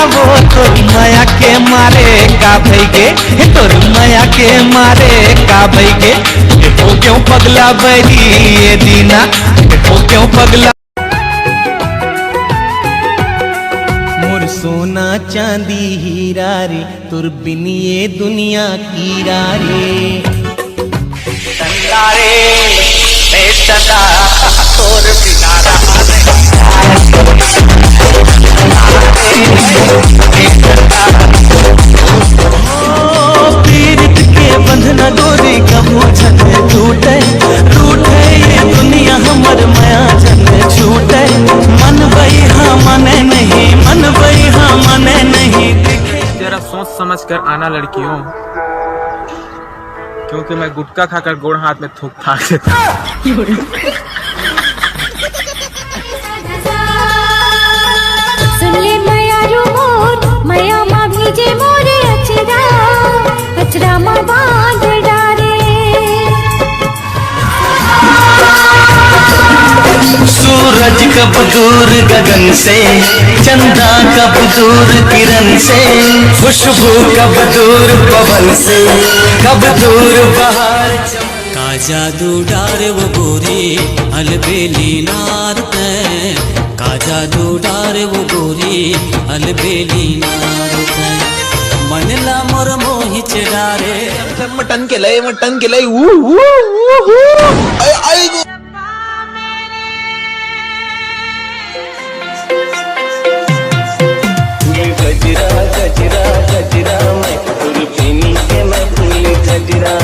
वो तोर माया के मारे का भैगे, तोर माया के मारे का भैगे। हो क्यों पगला बैरी ये दीना, हो क्यों पगला। मोर सोना चांदी हीरा रे, तुर बिन ये दुनिया कीरा रे। चंदा रे ए चंदा तोर बिना रहा पीरित के बंधना डोरी कबू छन टूटे, रूठे ये दुनिया हमर माया जन छूटे। मन बई हाँ मने नहीं, मन बई हाँ मने नहीं। जरा सोच समझ कर आना लड़कियों, क्योंकि मैं गुटखा खाकर गोड़ हाथ में थूक फाक देता हूँ। सुन ले माया रो मोर, माया माँ भीजे मोरे अचरा, अचरा माँ बांध डारे। सूरज कब दूर गगन से, चंदा कब दूर किरण से, खुशबू कब दूर पवन से, कब दूर बहार। का जादू डारे वो गोरी अलबेली नार पे, का जादू डारे वो गोरी अलबेली नार पे। मनला मोर मोहि चेडारे, मटन के लय गजरा गजरा गजरा, मैं फूल पीनी के मैं फूल गजरा।